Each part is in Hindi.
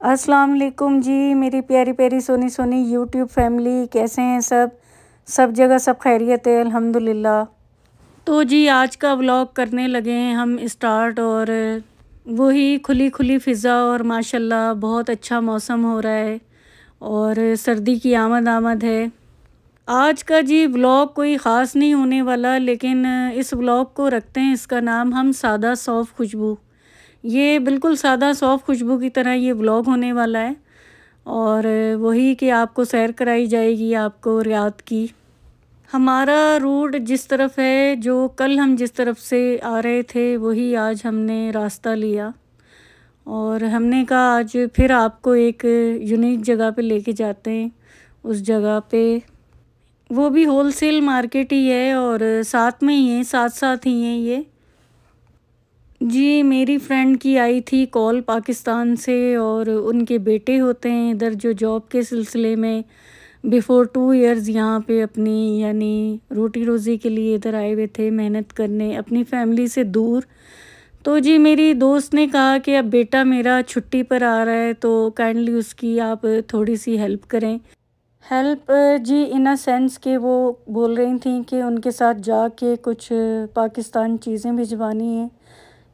अस्सलाम वालेकुम जी, मेरी प्यारी प्यारी सोनी सोनी यूट्यूब फैमिली, कैसे हैं सब जगह सब खैरियत है अल्हम्दुलिल्लाह। तो जी आज का व्लॉग करने लगे हैं हम स्टार्ट, और वही खुली खुली फ़िज़ा और माशाल्लाह बहुत अच्छा मौसम हो रहा है और सर्दी की आमद है। आज का जी व्लॉग कोई ख़ास नहीं होने वाला, लेकिन इस व्लॉग को रखते हैं इसका नाम हम सादा सौफ़ खुशबू। ये बिल्कुल सादा सौफ़ खुशबू की तरह ये व्लॉग होने वाला है, और वही कि आपको सैर कराई जाएगी आपको रियाद की। हमारा रूट जिस तरफ है, जो कल हम जिस तरफ से आ रहे थे वही आज हमने रास्ता लिया, और हमने कहा आज फिर आपको एक यूनिक जगह पे लेके जाते हैं। उस जगह पे वो भी होलसेल मार्केट ही है और साथ में ही है, साथ साथ ही हैं ये। जी मेरी फ्रेंड की आई थी कॉल पाकिस्तान से, और उनके बेटे होते हैं इधर जो जॉब के सिलसिले में बिफ़ोर 2 इयर्स यहाँ पे अपनी यानी रोटी रोज़ी के लिए इधर आए हुए थे, मेहनत करने अपनी फैमिली से दूर। तो जी मेरी दोस्त ने कहा कि अब बेटा मेरा छुट्टी पर आ रहा है, तो काइंडली उसकी आप थोड़ी सी हेल्प करें। हेल्प जी इन अ सेंस कि वो बोल रही थी कि उनके साथ जाके कुछ पाकिस्तान चीज़ें भिजवानी हैं,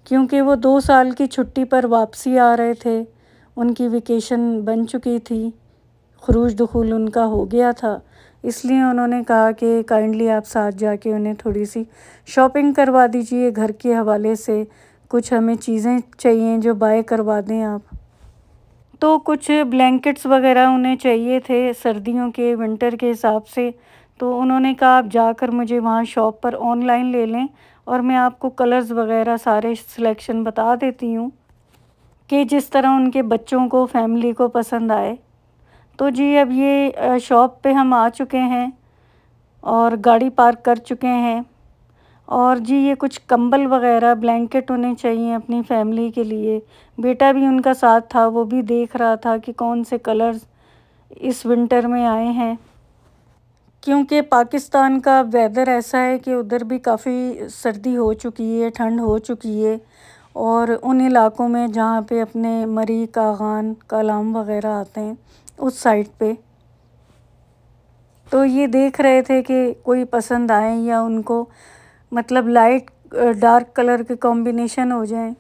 क्योंकि वो 2 साल की छुट्टी पर वापसी आ रहे थे। उनकी वेकेशन बन चुकी थी, खुरूज दुखूल उनका हो गया था, इसलिए उन्होंने कहा कि काइंडली आप साथ जाके उन्हें थोड़ी सी शॉपिंग करवा दीजिए घर के हवाले से। कुछ हमें चीज़ें चाहिए जो बाय करवा दें आप। तो कुछ ब्लैंकेट्स वगैरह उन्हें चाहिए थे सर्दियों के विंटर के हिसाब से, तो उन्होंने कहा आप जाकर मुझे वहाँ शॉप पर ऑनलाइन ले लें, और मैं आपको कलर्स वगैरह सारे सिलेक्शन बता देती हूँ कि जिस तरह उनके बच्चों को फैमिली को पसंद आए। तो जी अब ये शॉप पे हम आ चुके हैं और गाड़ी पार्क कर चुके हैं, और जी ये कुछ कंबल वगैरह ब्लैंकेट उन्हें चाहिए अपनी फैमिली के लिए। बेटा भी उनका साथ था, वो भी देख रहा था कि कौन से कलर्स इस विंटर में आए हैं, क्योंकि पाकिस्तान का वेदर ऐसा है कि उधर भी काफ़ी सर्दी हो चुकी है, ठंड हो चुकी है, और उन इलाकों में जहाँ पे अपने मरी कागान कालाम वगैरह आते हैं उस साइड पे। तो ये देख रहे थे कि कोई पसंद आए या उनको मतलब लाइट डार्क कलर के कॉम्बिनेशन हो जाएं।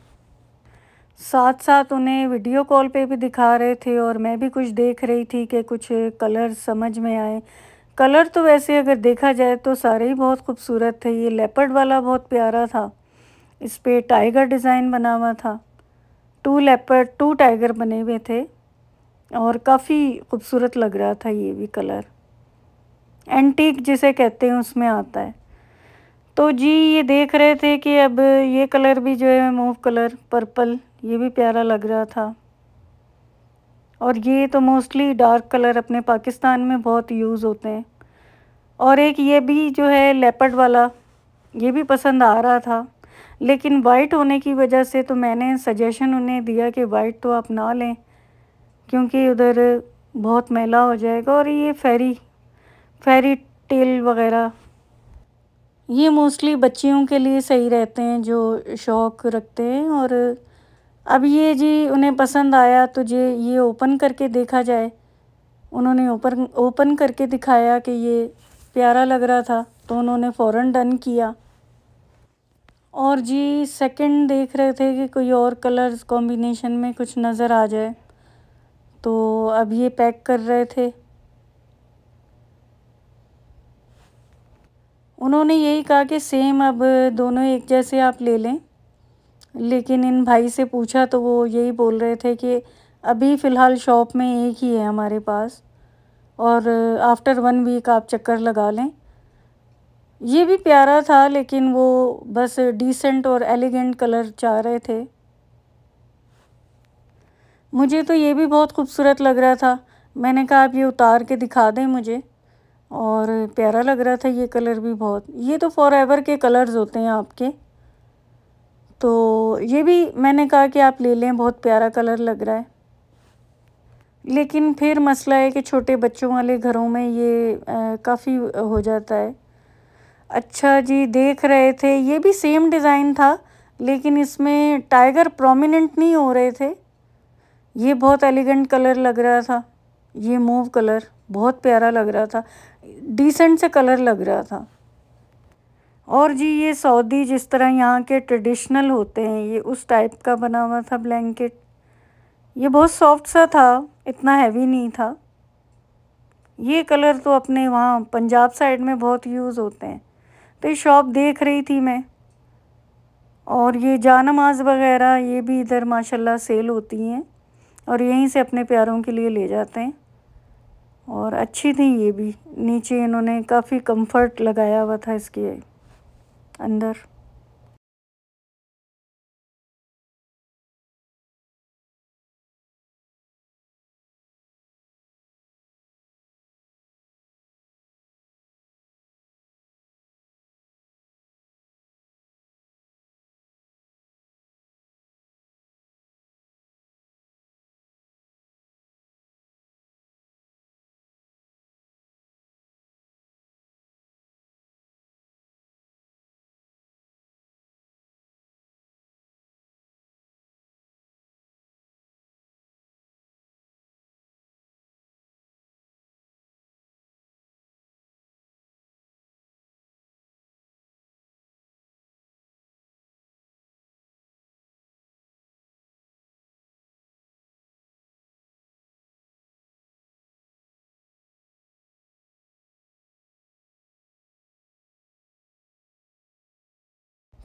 साथ साथ उन्हें वीडियो कॉल पे भी दिखा रहे थे, और मैं भी कुछ देख रही थी कि कुछ कलर समझ में आए। कलर तो वैसे अगर देखा जाए तो सारे ही बहुत खूबसूरत थे। ये लेपर्ड वाला बहुत प्यारा था, इस पे टाइगर डिज़ाइन बना हुआ था, 2 लेपर्ड 2 टाइगर बने हुए थे, और काफ़ी खूबसूरत लग रहा था। ये भी कलर एंटीक जिसे कहते हैं उसमें आता है। तो जी ये देख रहे थे कि अब ये कलर भी जो है मूव कलर पर्पल, ये भी प्यारा लग रहा था, और ये तो मोस्टली डार्क कलर अपने पाकिस्तान में बहुत यूज़ होते हैं। और एक ये भी जो है लेपर्ड वाला, ये भी पसंद आ रहा था, लेकिन वाइट होने की वजह से तो मैंने सजेशन उन्हें दिया कि वाइट तो आप ना लें, क्योंकि उधर बहुत मैला हो जाएगा। और ये फेरी टेल वगैरह ये मोस्टली बच्चियों के लिए सही रहते हैं जो शौक़ रखते हैं। और अब ये जी उन्हें पसंद आया, तो ये ओपन करके देखा जाए। उन्होंने ओपन करके दिखाया कि ये प्यारा लग रहा था, तो उन्होंने फ़ौरन डन किया। और जी सेकंड देख रहे थे कि कोई और कलर्स कॉम्बिनेशन में कुछ नज़र आ जाए, तो अब ये पैक कर रहे थे। उन्होंने यही कहा कि सेम अब दोनों एक जैसे आप ले लें, लेकिन इन भाई से पूछा तो वो यही बोल रहे थे कि अभी फ़िलहाल शॉप में एक ही है हमारे पास, और आफ्टर 1 वीक आप चक्कर लगा लें। ये भी प्यारा था, लेकिन वो बस डिसेंट और एलिगेंट कलर चाह रहे थे। मुझे तो ये भी बहुत खूबसूरत लग रहा था। मैंने कहा आप ये उतार के दिखा दें मुझे, और प्यारा लग रहा था ये कलर भी बहुत। ये तो फॉरएवर के कलर्स होते हैं आपके, तो ये भी मैंने कहा कि आप ले लें, बहुत प्यारा कलर लग रहा है। लेकिन फिर मसला है कि छोटे बच्चों वाले घरों में ये काफ़ी हो जाता है। अच्छा जी देख रहे थे, ये भी सेम डिज़ाइन था, लेकिन इसमें टाइगर प्रोमिनेंट नहीं हो रहे थे। ये बहुत एलिगेंट कलर लग रहा था, ये मूव कलर बहुत प्यारा लग रहा था, डिसेंट से कलर लग रहा था। और जी ये सऊदी जिस तरह यहाँ के ट्रेडिशनल होते हैं, ये उस टाइप का बना हुआ था ब्लैंकेट। ये बहुत सॉफ्ट सा था, इतना हैवी नहीं था। ये कलर तो अपने वहाँ पंजाब साइड में बहुत यूज़ होते हैं। तो ये शॉप देख रही थी मैं, और ये जानमाज़ वगैरह ये भी इधर माशाल्लाह सेल होती हैं, और यहीं से अपने प्यारों के लिए ले जाते हैं। और अच्छी थी ये भी, नीचे इन्होंने काफ़ी कंफर्ट लगाया हुआ था इसके अंदर।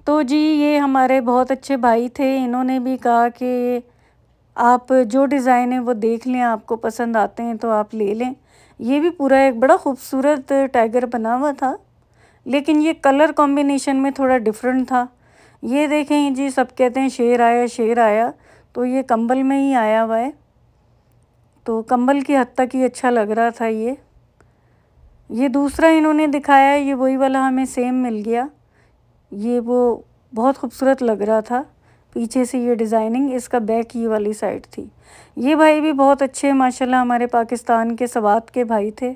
तो जी ये हमारे बहुत अच्छे भाई थे, इन्होंने भी कहा कि आप जो डिज़ाइन है वो देख लें, आपको पसंद आते हैं तो आप ले लें। ये भी पूरा एक बड़ा खूबसूरत टाइगर बना हुआ था, लेकिन ये कलर कॉम्बिनेशन में थोड़ा डिफरेंट था। ये देखें जी, सब कहते हैं शेर आया शेर आया, तो ये कंबल में ही आया हुआ है, तो कंबल की हद तक ही अच्छा लग रहा था। ये दूसरा इन्होंने दिखाया, ये वही वाला हमें सेम मिल गया। ये वो बहुत खूबसूरत लग रहा था, पीछे से ये डिज़ाइनिंग, इसका बैक ये वाली साइड थी। ये भाई भी बहुत अच्छे माशाल्लाह, हमारे पाकिस्तान के सवात के भाई थे।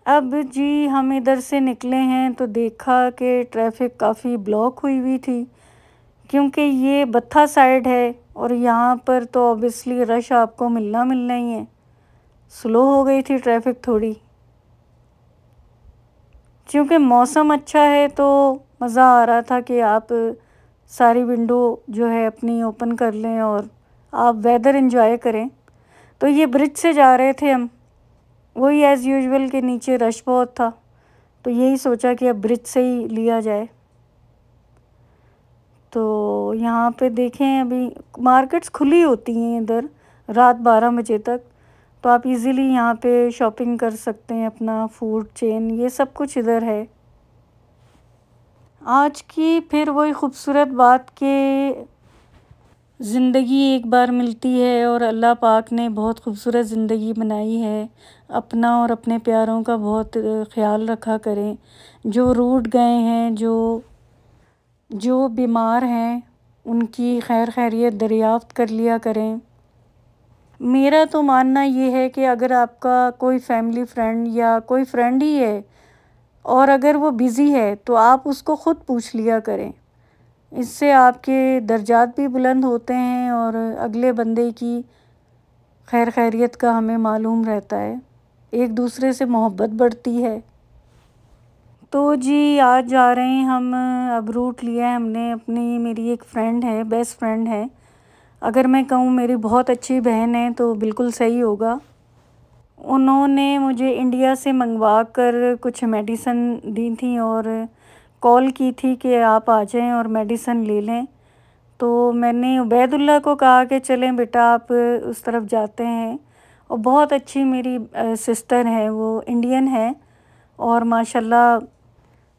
अब जी हम इधर से निकले हैं तो देखा कि ट्रैफिक काफ़ी ब्लॉक हुई हुई थी, क्योंकि ये बत्था साइड है और यहाँ पर तो ऑब्वियसली रश आपको मिलना ही है। स्लो हो गई थी ट्रैफिक थोड़ी, क्योंकि मौसम अच्छा है तो मज़ा आ रहा था कि आप सारी विंडो जो है अपनी ओपन कर लें और आप वेदर एंजॉय करें। तो ये ब्रिज से जा रहे थे हम, वही एज़ यूजुअल के नीचे रश बहुत था, तो यही सोचा कि अब ब्रिज से ही लिया जाए। तो यहाँ पे देखें अभी मार्केट्स खुली होती हैं इधर रात 12 बजे तक, तो आप इजीली यहाँ पे शॉपिंग कर सकते हैं, अपना फूड चेन ये सब कुछ इधर है। आज की फिर वही ख़ूबसूरत बात कि ज़िंदगी एक बार मिलती है और अल्लाह पाक ने बहुत खूबसूरत ज़िंदगी बनाई है। अपना और अपने प्यारों का बहुत ख़्याल रखा करें। जो रूठ गए हैं, जो बीमार हैं, उनकी खैर खैरियत दरियाफ़्त कर लिया करें। मेरा तो मानना ये है कि अगर आपका कोई फैमिली फ्रेंड या कोई फ्रेंड ही है और अगर वो बिज़ी है तो आप उसको ख़ुद पूछ लिया करें। इससे आपके दर्जात भी बुलंद होते हैं और अगले बंदे की खैर खैरियत का हमें मालूम रहता है, एक दूसरे से मोहब्बत बढ़ती है। तो जी आज जा रहे हैं हम, अब रूट लिया है हमने अपनी, मेरी एक फ़्रेंड है, बेस्ट फ्रेंड है, अगर मैं कहूँ मेरी बहुत अच्छी बहन है तो बिल्कुल सही होगा। उन्होंने मुझे इंडिया से मंगवा कर कुछ मेडिसिन दी थी और कॉल की थी कि आप आ जाएं और मेडिसिन ले लें। तो मैंने उबैदुल्ला को कहा कि चलें बेटा आप उस तरफ जाते हैं, और बहुत अच्छी मेरी सिस्टर है, वो इंडियन है, और माशाल्लाह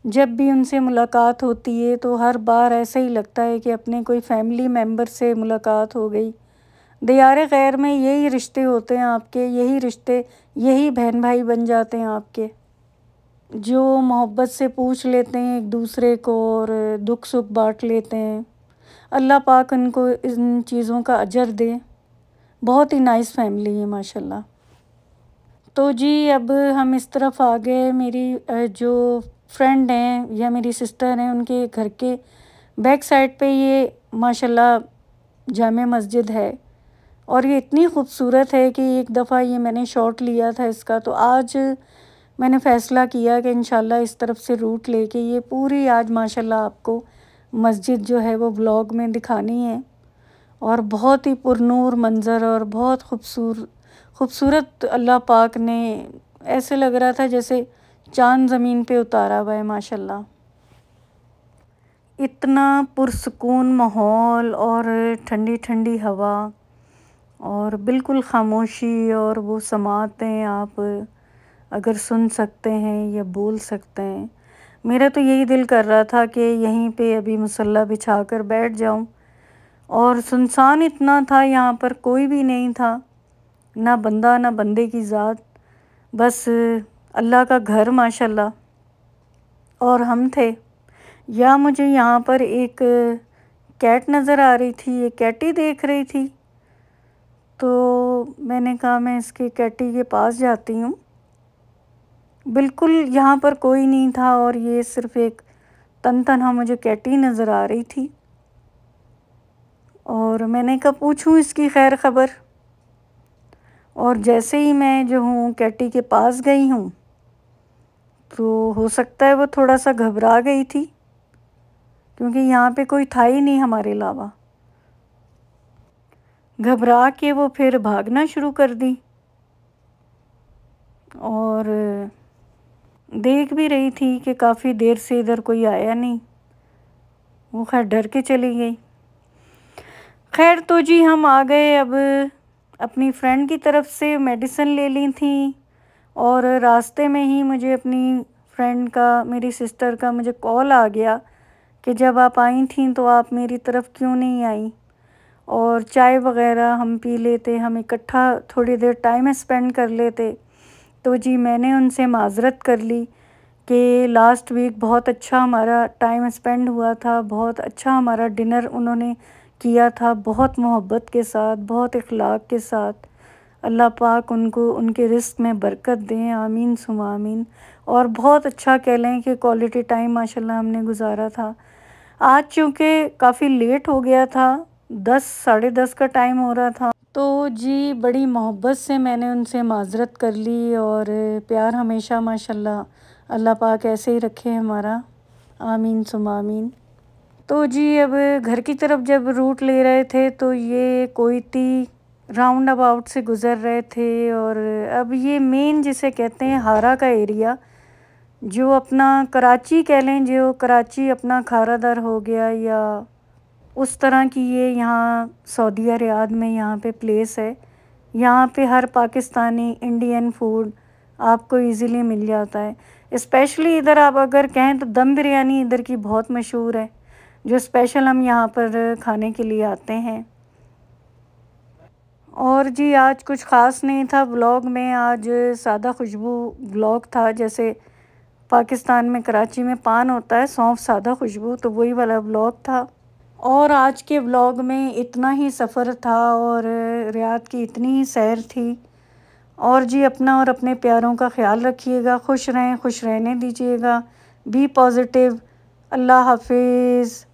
जब भी उनसे मुलाकात होती है तो हर बार ऐसा ही लगता है कि अपने कोई फैमिली मेम्बर से मुलाकात हो गई। दियारे ग़ैर में यही रिश्ते होते हैं आपके, यही रिश्ते, यही बहन भाई बन जाते हैं आपके, जो मोहब्बत से पूछ लेते हैं एक दूसरे को और दुख सुख बांट लेते हैं। अल्लाह पाक उनको इन चीज़ों का अजर दे। बहुत ही नाइस फैमिली है माशाल्लाह। तो जी अब हम इस तरफ आ गए, मेरी जो फ्रेंड हैं या मेरी सिस्टर हैं, उनके घर के बैक साइड पे ये माशाल्लाह जामे मस्जिद है। और ये इतनी खूबसूरत है कि एक दफ़ा ये मैंने शॉट लिया था इसका, तो आज मैंने फ़ैसला किया कि इंशाल्लाह इस तरफ से रूट लेके ये पूरी आज माशाल्लाह आपको मस्जिद जो है वो व्लॉग में दिखानी है। और बहुत ही पुरनूर मंज़र और बहुत खूबसूरत अल्लाह पाक ने, ऐसे लग रहा था जैसे चाँद ज़मीन पे उतारा हुआ है माशाल्लाह। इतना पुरसुकून माहौल और ठंडी ठंडी हवा और बिल्कुल ख़ामोशी, और वो समातें आप अगर सुन सकते हैं या बोल सकते हैं। मेरा तो यही दिल कर रहा था कि यहीं पे अभी मुसल्ला बिछा कर बैठ जाऊं। और सुनसान इतना था, यहाँ पर कोई भी नहीं था, ना बंदा ना बंदे की ज़ात, बस अल्लाह का घर माशाल्लाह। और हम थे, या मुझे यहाँ पर एक कैट नज़र आ रही थी, ये कैटी देख रही थी, तो मैंने कहा मैं इसके कैटी के पास जाती हूँ। बिल्कुल यहाँ पर कोई नहीं था और ये सिर्फ़ एक तनहा मुझे कैटी नज़र आ रही थी। और मैंने कहा पूछूं इसकी खैर ख़बर। और जैसे ही मैं जो हूँ कैटी के पास गई हूँ, तो हो सकता है वो थोड़ा सा घबरा गई थी, क्योंकि यहाँ पे कोई था ही नहीं हमारे अलावा। घबरा के वो फिर भागना शुरू कर दी और देख भी रही थी कि काफ़ी देर से इधर कोई आया नहीं, वो खैर डर के चली गई। खैर तो जी हम आ गए। अब अपनी फ्रेंड की तरफ से मेडिसिन ले ली थी, और रास्ते में ही मुझे अपनी फ्रेंड का, मेरी सिस्टर का मुझे कॉल आ गया कि जब आप आई थी तो आप मेरी तरफ क्यों नहीं आई, और चाय वग़ैरह हम पी लेते, हम इकट्ठा थोड़ी देर टाइम स्पेंड कर लेते। तो जी मैंने उनसे माज़रत कर ली कि लास्ट वीक बहुत अच्छा हमारा टाइम स्पेंड हुआ था, बहुत अच्छा हमारा डिनर उन्होंने किया था, बहुत मोहब्बत के साथ, बहुत इखलाक के साथ। अल्लाह पाक उनको उनके रिज़्क़ में बरकत दें, आमीन सुम्मा आमीन। और बहुत अच्छा कह लें कि क्वालिटी टाइम माशाल्लाह हमने गुजारा था। आज चूँकि काफ़ी लेट हो गया था, 10 साढ़े 10 का टाइम हो रहा था, तो जी बड़ी मोहब्बत से मैंने उनसे माज़रत कर ली। और प्यार हमेशा माशाल्लाह अल्लाह पाक ऐसे ही रखे हमारा, आमीन सुम्मा आमीन। तो जी अब घर की तरफ जब रूट ले रहे थे, तो ये कोयती राउंड अबाउट से गुज़र रहे थे। और अब ये मेन जिसे कहते हैं हारा का एरिया, जो अपना कराची कह लें, जो कराची अपना खारादर हो गया या उस तरह की, ये यहाँ सऊदीया रियाद में यहाँ पे प्लेस है। यहाँ पे हर पाकिस्तानी इंडियन फूड आपको इजीली मिल जाता है। स्पेशली इधर आप अगर कहें तो दम बिरयानी इधर की बहुत मशहूर है, जो स्पेशल हम यहाँ पर खाने के लिए आते हैं। और जी आज कुछ ख़ास नहीं था व्लॉग में, आज सादा खुशबू व्लॉग था। जैसे पाकिस्तान में कराची में पान होता है सौंफ सादा खुशबू, तो वही वाला व्लॉग था। और आज के व्लॉग में इतना ही सफ़र था और रियाद की इतनी ही सैर थी। और जी अपना और अपने प्यारों का ख्याल रखिएगा, खुश रहें, खुश रहने दीजिएगा, बी पॉज़िटिव। अल्लाह हाफिज़।